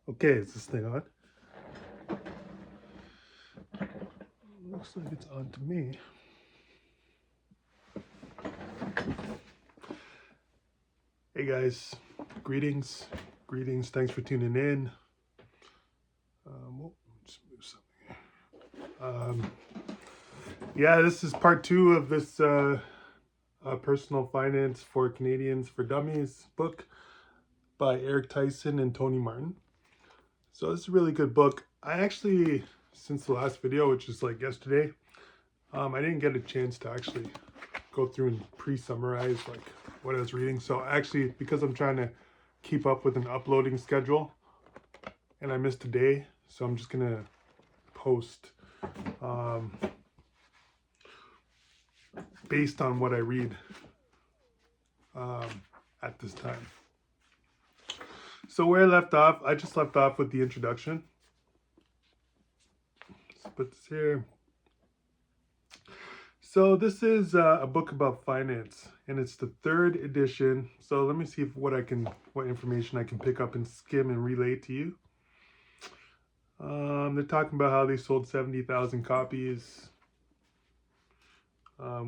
Okay, is this thing on? Looks like it's on to me. Hey guys, greetings. Thanks for tuning in. Just move something here. This is part 2 of this Personal Finance for Canadians for Dummies book by Eric Tyson and Tony Martin. So this is a really good book. I actually, since the last video, which is like yesterday, I didn't get a chance to actually go through and pre-summarize like what I was reading. So actually, because I'm trying to keep up with an uploading schedule and I missed a day, so I'm just gonna post based on what I read at this time. So where I left off, I just left off with the introduction. Let's put this here. So this is a book about finance, and it's the 3rd edition. So let me see what information I can pick up and skim and relay to you. They're talking about how they sold 70,000 copies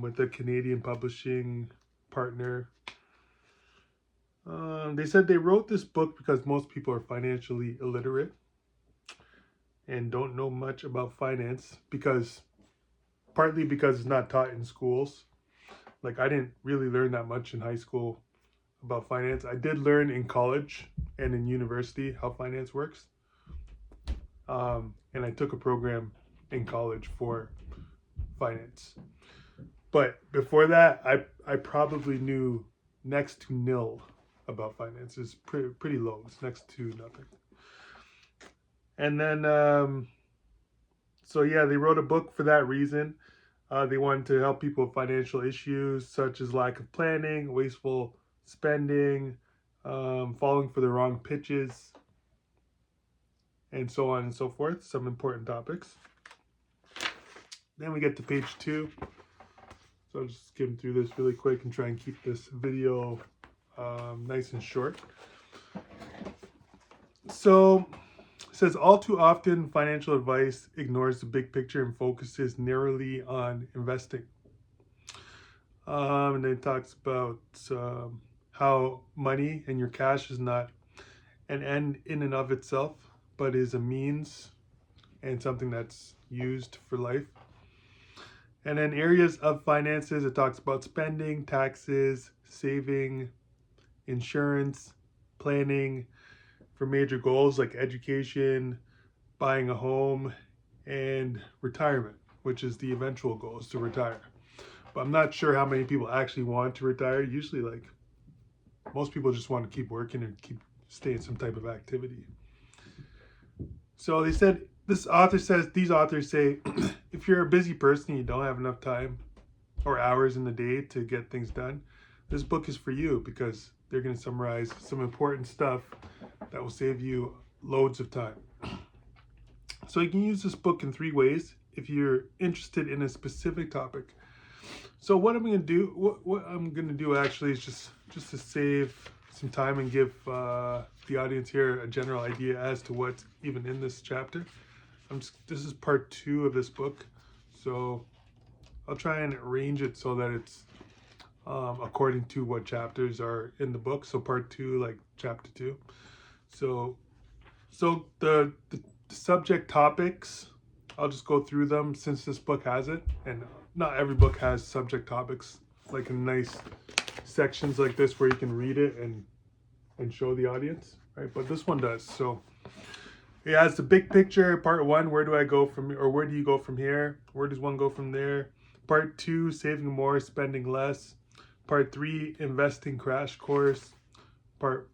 with a Canadian publishing partner. They said they wrote this book because most people are financially illiterate and don't know much about finance, partly because it's not taught in schools. Like, I didn't really learn that much in high school about finance. I did learn in college and in university how finance works. And I took a program in college for finance. But before that, I probably knew next to nil about finance. It's pretty low. It's next to nothing. And then, so yeah, they wrote a book for that reason. They wanted to help people with financial issues such as lack of planning, wasteful spending, falling for the wrong pitches, and so on and so forth. Some important topics. Then we get to page 2. So I'll just skim through this really quick and try and keep this video nice and short. So it says, all too often, financial advice ignores the big picture and focuses narrowly on investing. And then it talks about how money and your cash is not an end in and of itself, but is a means and something that's used for life. And then areas of finances, it talks about spending, taxes, saving, insurance, planning for major goals like education, buying a home, and retirement, which is the eventual goal, is to retire. But I'm not sure how many people actually want to retire. Usually, like, most people just want to keep working and stay in some type of activity. So they said, these authors say, if you're a busy person and you don't have enough time or hours in the day to get things done, this book is for you, because they're going to summarize some important stuff that will save you loads of time. So you can use this book in 3 ways if you're interested in a specific topic. So what I'm going to do actually is just to save some time and give the audience here a general idea as to what's even in this chapter. This is part 2 of this book, so I'll try and arrange it so that it's according to what chapters are in the book. So part 2, like chapter 2. So the subject topics, I'll just go through them since this book has it, and not every book has subject topics like in nice sections like this where you can read it and show the audience, right? But this one does. So it has the big picture, part 1, where do you go from here? Where does one go from there? Part 2, saving more, spending less. Part 3, investing crash course. Part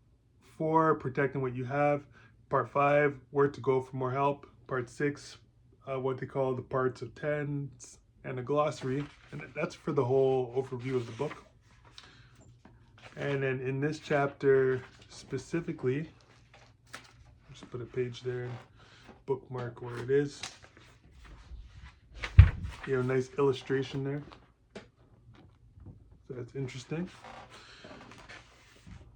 4, protecting what you have. Part 5, where to go for more help. Part 6, what they call the parts of 10s, and a glossary. And that's for the whole overview of the book. And then in this chapter specifically, just put a page there and bookmark where it is. You have a nice illustration there. So that's interesting.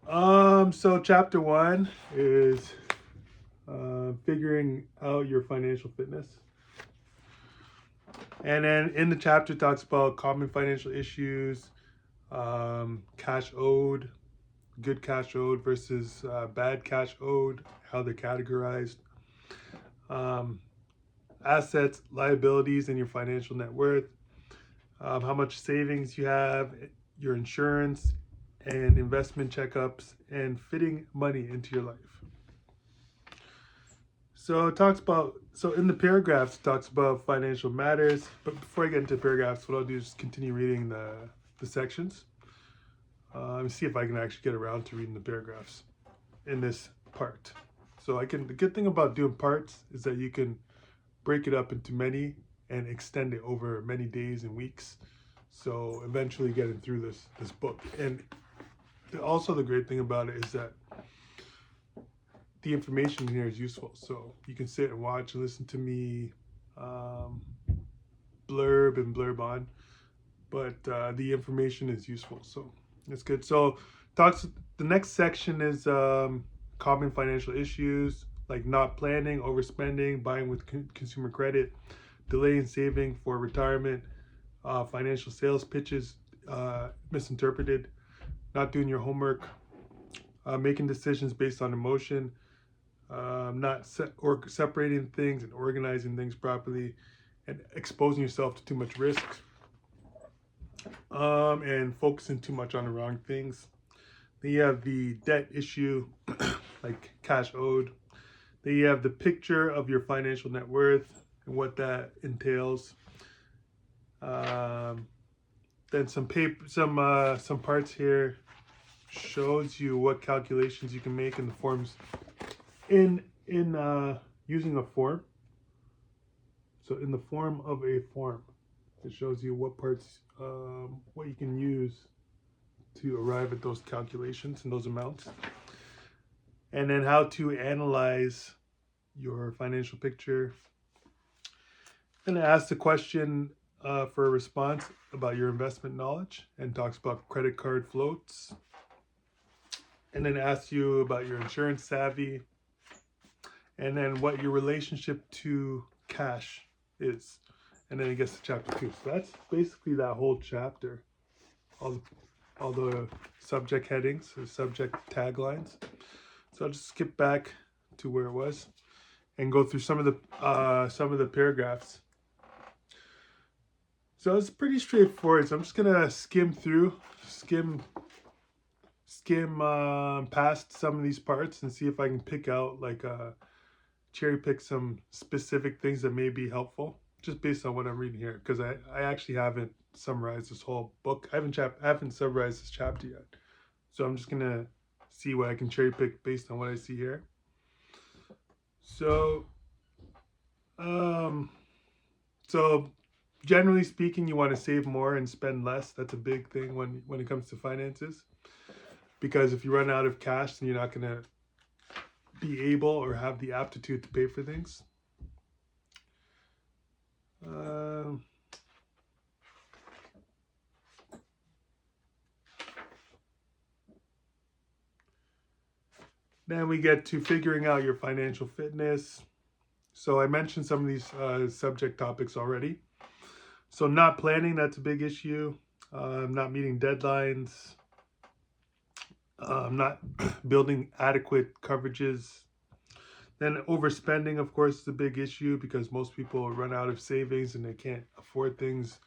So chapter 1 is figuring out your financial fitness. And then in the chapter, it talks about common financial issues, cash owed, good cash owed versus bad cash owed, how they're categorized, um, assets, liabilities, and your financial net worth, how much savings you have, your insurance, and investment checkups, and fitting money into your life. So it talks about, so in the paragraphs, it talks about financial matters. But before I get into paragraphs, what I'll do is continue reading the sections. Let me see if I can actually get around to reading the paragraphs in this part. So the good thing about doing parts is that you can break it up into many and extend it over many days and weeks. So eventually getting through this book. And also the great thing about it is that the information in here is useful. So you can sit and watch and listen to me blurb and blurb on, but the information is useful. So that's good. So the next section is common financial issues like not planning, overspending, buying with consumer credit, delaying saving for retirement, financial sales pitches misinterpreted, not doing your homework, making decisions based on emotion, or separating things and organizing things properly, and exposing yourself to too much risk, and focusing too much on the wrong things. Then you have the debt issue, like cash owed. Then you have the picture of your financial net worth and what that entails. Then some parts here shows you what calculations you can make in the forms in using a form. So in the form of a form, it shows you what parts, what you can use to arrive at those calculations and those amounts. And then how to analyze your financial picture. And it asks the question for a response about your investment knowledge and talks about credit card floats. And then asks you about your insurance savvy. And then what your relationship to cash is. And then it gets to chapter 2. So that's basically that whole chapter. All the subject headings, the subject taglines. So I'll just skip back to where it was and go through some of the paragraphs. So it's pretty straightforward. So I'm just gonna skim past some of these parts and see if I can pick out cherry pick some specific things that may be helpful, just based on what I'm reading here. Because I actually haven't summarized this whole book. I haven't summarized this chapter yet. So I'm just gonna see what I can cherry pick based on what I see here. So, generally speaking, you want to save more and spend less. That's a big thing when it comes to finances. Because if you run out of cash, then you're not going to be able or have the aptitude to pay for things. Then we get to figuring out your financial fitness. So I mentioned some of these subject topics already. So not planning, that's a big issue. Not meeting deadlines. Not building adequate coverages. Then overspending, of course, is a big issue because most people run out of savings and they can't afford things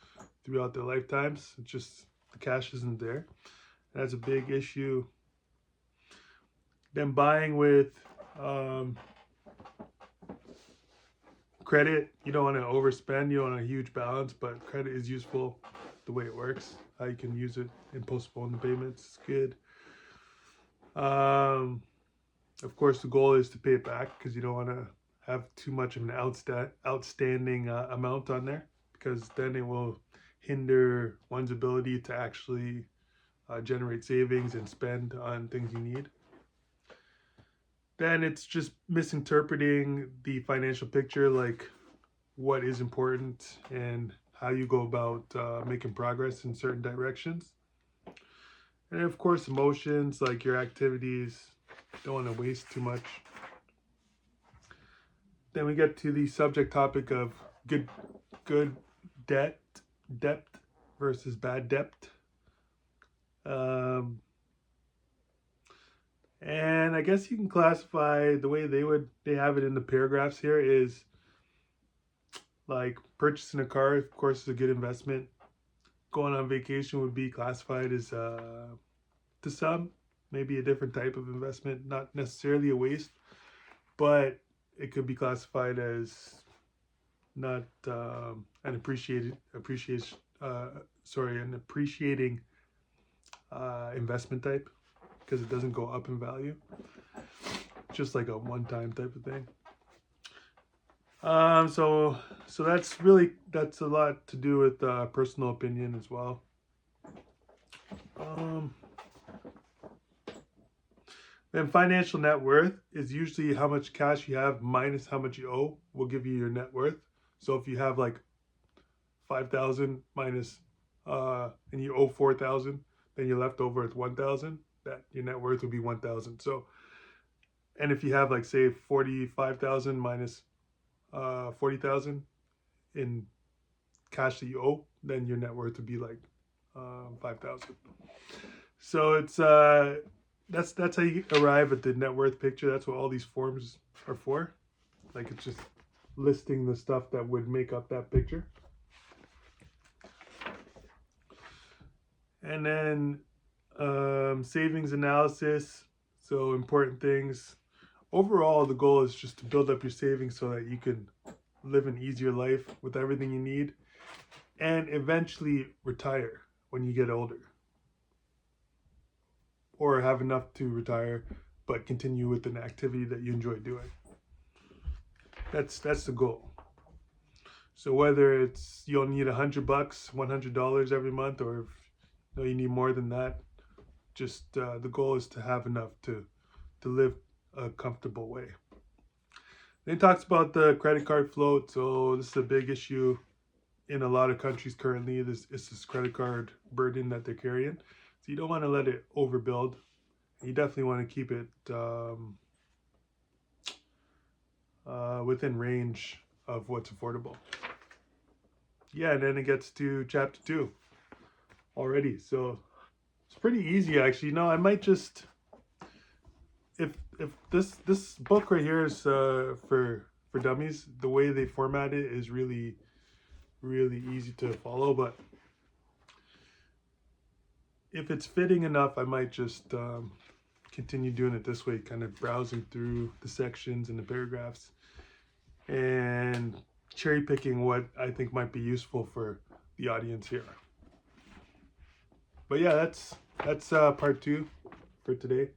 throughout their lifetimes. It's just the cash isn't there. That's a big issue. Then buying with credit, you don't want to overspend. You don't want a huge balance, but credit is useful the way it works. How you can use it and postpone the payments is good. Of course, the goal is to pay it back because you don't want to have too much of an outstanding amount on there, because then it will hinder one's ability to actually generate savings and spend on things you need. Then it's just misinterpreting the financial picture, like what is important and how you go about making progress in certain directions. And of course, emotions, like your activities, don't want to waste too much. Then we get to the subject topic of good debt versus bad debt. And I guess you can classify the way they have it in the paragraphs here is like purchasing a car, of course, is a good investment. Going on vacation would be classified as to some maybe a different type of investment, not necessarily a waste, but it could be classified as not an appreciating investment type, because it doesn't go up in value, just like a one-time type of thing. So that's a lot to do with personal opinion as well. Then financial net worth is usually how much cash you have minus how much you owe will give you your net worth. So if you have like 5,000 minus and you owe 4,000, then you're left over with 1,000. That your net worth will be 1,000. So, and if you have like say 45,000 minus 40,000 in cash that you owe, then your net worth would be like 5,000. So it's that's how you arrive at the net worth picture. That's what all these forms are for. Like it's just listing the stuff that would make up that picture. And then savings analysis. So important things. Overall, the goal is just to build up your savings so that you can live an easier life with everything you need and eventually retire when you get older, or have enough to retire but continue with an activity that you enjoy doing. That's the goal. So whether it's you'll need $100, $100 every month, or if you need more than that, just the goal is to have enough to live a comfortable way. Then it talks about the credit card float. So this is a big issue in a lot of countries currently. This credit card burden that they're carrying. So you don't want to let it overbuild. You definitely want to keep it within range of what's affordable. Yeah, and then it gets to chapter 2 already. So it's pretty easy, actually. I might just, if this book right here is for dummies, the way they format it is really easy to follow. But if it's fitting enough, I might just continue doing it this way, kind of browsing through the sections and the paragraphs and cherry picking what I think might be useful for the audience here. But yeah, that's part 2 for today.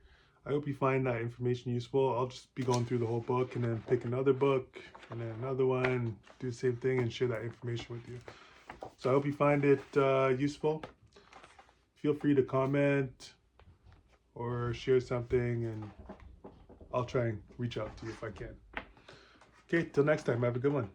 I hope you find that information useful. I'll just be going through the whole book and then pick another book and then another one, do the same thing and share that information with you. So I hope you find it useful. Feel free to comment or share something, and I'll try and reach out to you if I can. Okay, till next time, have a good one.